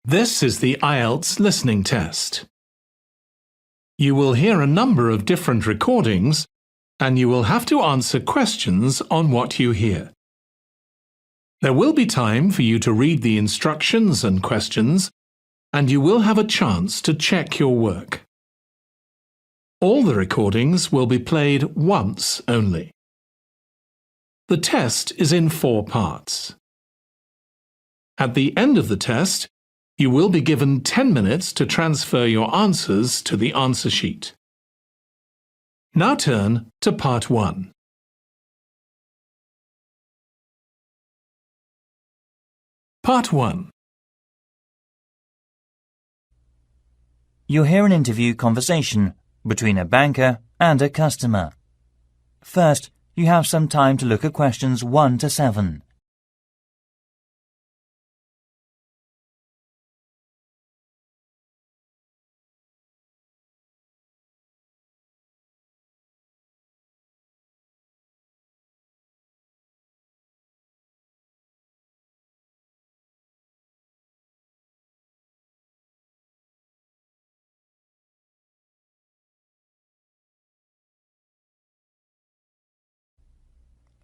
This is the IELTS listening test. You will hear a number of different recordings, and you will have to answer questions on what you hear. There will be time for you to read the instructions and questions, and you will have a chance to check your work. All the recordings will be played once only. The test is in 4 parts. At the end of the test, you will be given 10 minutes to transfer your answers to the answer sheet. Now turn to Part 1. Part 1. You'll hear an interview conversation between a banker and a customer. First, you have some time to look at questions 1 to 7.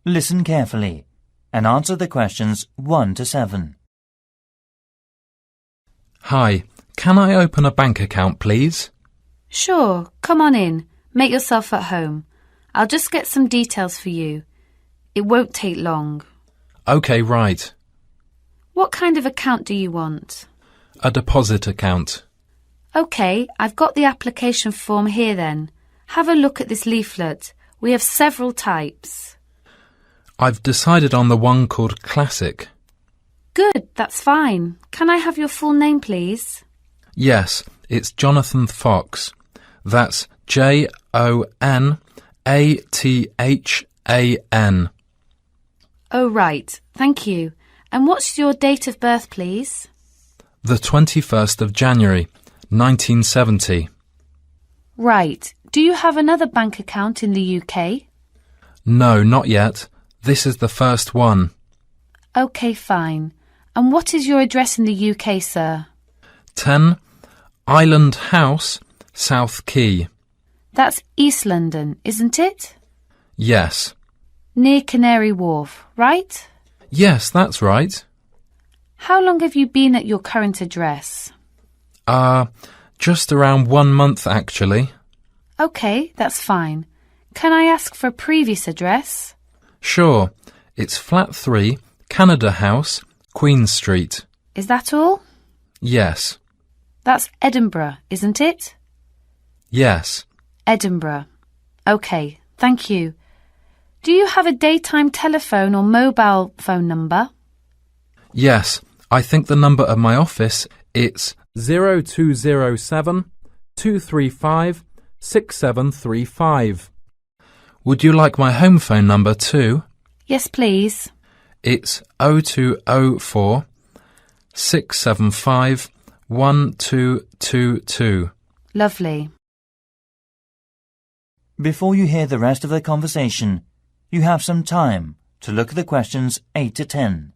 Listen carefully and answer the questions 1 to 7. Hi, can I open a bank account, please? Sure, come on in. Make yourself at home. I'll just get some details for you. It won't take long. OK, right. What kind of account do you want? A deposit account. OK, I've got the application form here then. Have a look at this leaflet. We have several types. I've decided on the one called Classic. Good, that's fine. Can I have your full name, please? Yes, it's Jonathan Fox. That's Jonathan. Oh, right. Thank you. And what's your date of birth, please? The 21st of January, 1970. Right. Do you have another bank account in the UK? No, not yet. This is the first one. OK, fine. And what is your address in the UK, sir? 10 Island House, South Quay. That's East London, isn't it? Yes. Near Canary Wharf, right? Yes, that's right. How long have you been at your current address? Just around 1 month, actually. OK, that's fine. Can I ask for a previous address? Sure. It's Flat 3, Canada House, Queen Street. Is that all? Yes. That's Edinburgh, isn't it? Yes. Edinburgh. OK, thank you. Do you have a daytime telephone or mobile phone number? Yes. I think the number of my office, it's 0207 235 6735. Would you like my home phone number too? Yes, please. It's 0204 675 1222. Lovely. Before you hear the rest of the conversation, you have some time to look at the questions 8 to 10.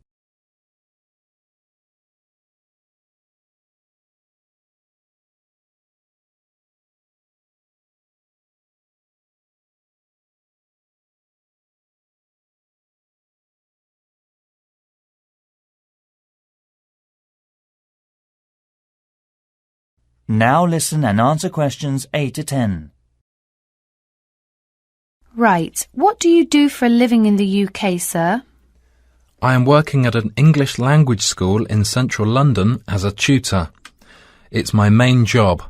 Now listen and answer questions 8 to 10. Right. What do you do for a living in the UK, sir? I am working at an English language school in central London as a tutor. It's my main job.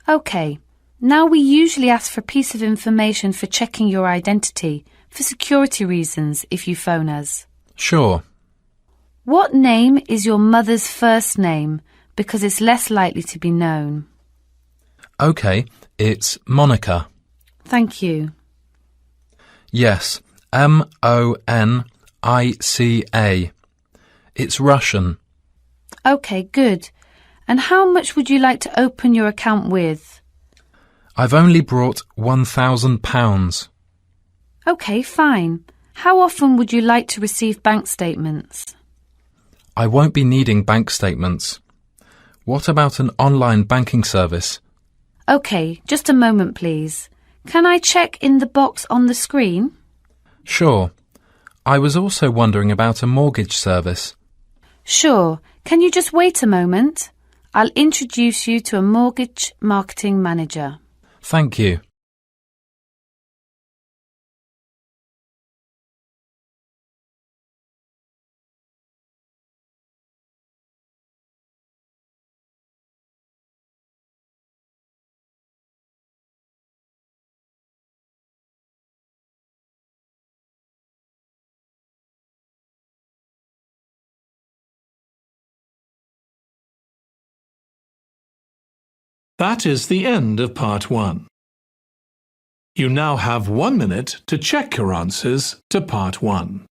OK. Now we usually ask for a piece of information for checking your identity, for security reasons, if you phone us. Sure. What name is your mother's first name? Because it's less likely to be known. OK, it's Monica. Thank you. Yes, Monica. It's Russian. OK, good. And how much would you like to open your account with? I've only brought £1,000. OK, fine. How often would you like to receive bank statements? I won't be needing bank statements. What about an online banking service? OK, just a moment, please. Can I check in the box on the screen? Sure. I was also wondering about a mortgage service. Sure. Can you just wait a moment? I'll introduce you to a mortgage marketing manager. Thank you. That is the end of part 1. You now have 1 minute to check your answers to part 1.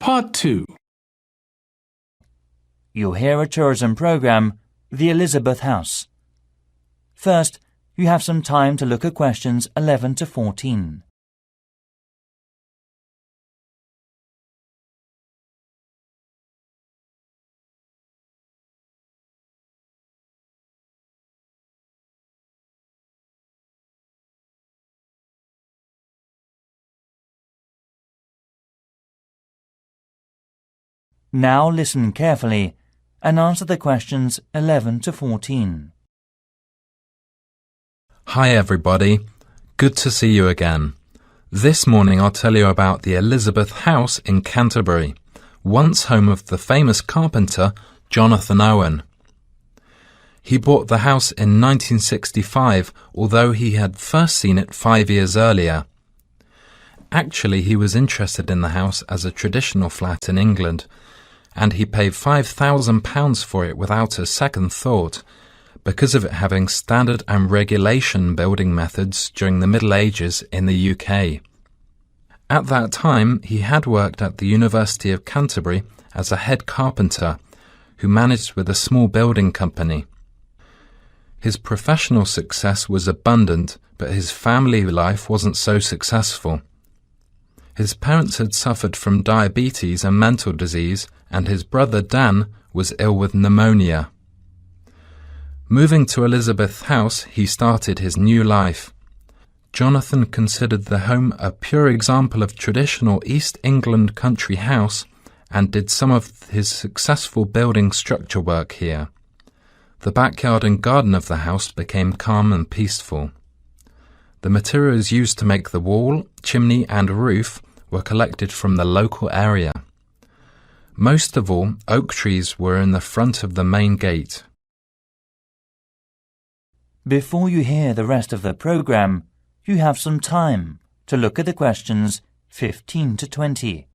Part 2. You'll hear a tourism programme, The Elizabeth House. First, you have some time to look at questions 11 to 14. Now listen carefully and answer the questions 11 to 14. Hi everybody. Good to see you again. This morning I'll tell you about the Elizabeth House in Canterbury, once home of the famous carpenter Jonathan Owen. He bought the house in 1965, although he had first seen it 5 years earlier. Actually, he was interested in the house as a traditional flat in England, and he paid £5,000 for it without a second thought, because of it having standard and regulation building methods during the Middle Ages in the UK. At that time, he had worked at the University of Canterbury as a head carpenter who managed with a small building company. His professional success was abundant, but his family life wasn't so successful. His parents had suffered from diabetes and mental disease, and his brother Dan was ill with pneumonia. Moving to Elizabeth House, he started his new life. Jonathan considered the home a pure example of traditional East England country house and did some of his successful building structure work here. The backyard and garden of the house became calm and peaceful. The materials used to make the wall, chimney and roof were collected from the local area. Most of all, oak trees were in the front of the main gate. Before you hear the rest of the programme, you have some time to look at the questions 15 to 20.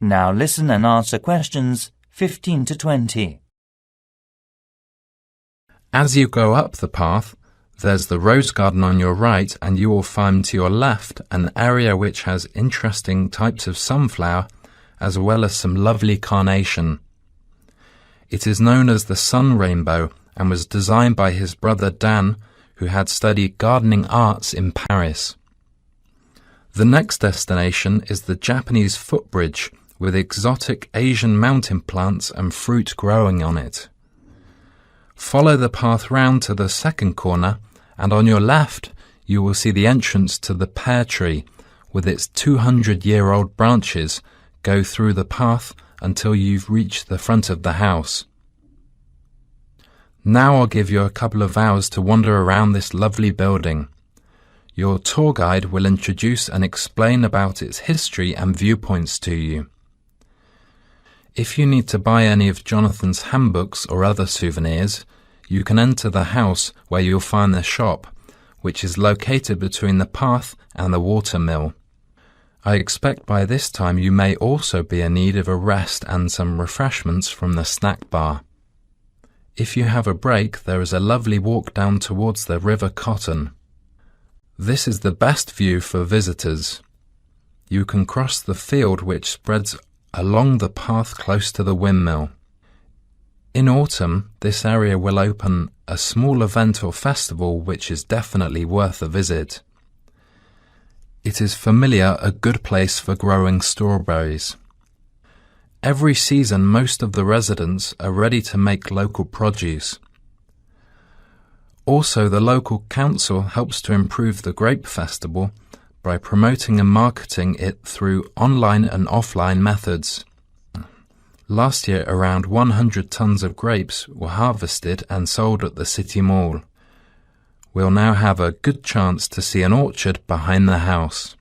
Now listen and answer questions 15 to 20. As you go up the path, there's the rose garden on your right, and you will find to your left an area which has interesting types of sunflower as well as some lovely carnation. It is known as the sun rainbow and was designed by his brother Dan, who had studied gardening arts in Paris. The next destination is the Japanese footbridge, with exotic Asian mountain plants and fruit growing on it. Follow the path round to the second corner, and on your left you will see the entrance to the pear tree with its 200-year-old branches go through the path until you've reached the front of the house. Now I'll give you a couple of hours to wander around this lovely building. Your tour guide will introduce and explain about its history and viewpoints to you. If you need to buy any of Jonathan's handbooks or other souvenirs, you can enter the house where you'll find the shop, which is located between the path and the watermill. I expect by this time you may also be in need of a rest and some refreshments from the snack bar. If you have a break, there is a lovely walk down towards the River Cotton. This is the best view for visitors. You can cross the field which spreads along the path close to the windmill. In autumn, this area will open a small event or festival which is definitely worth a visit. It is familiar a good place for growing strawberries. Every season most of the residents are ready to make local produce. Also, the local council helps to improve the grape festival by promoting and marketing it through online and offline methods. Last year, around 100 tons of grapes were harvested and sold at the city mall. We'll now have a good chance to see an orchard behind the house.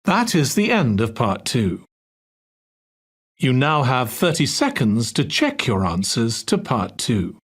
That is the end of part 2. You now have 30 seconds to check your answers to part 2.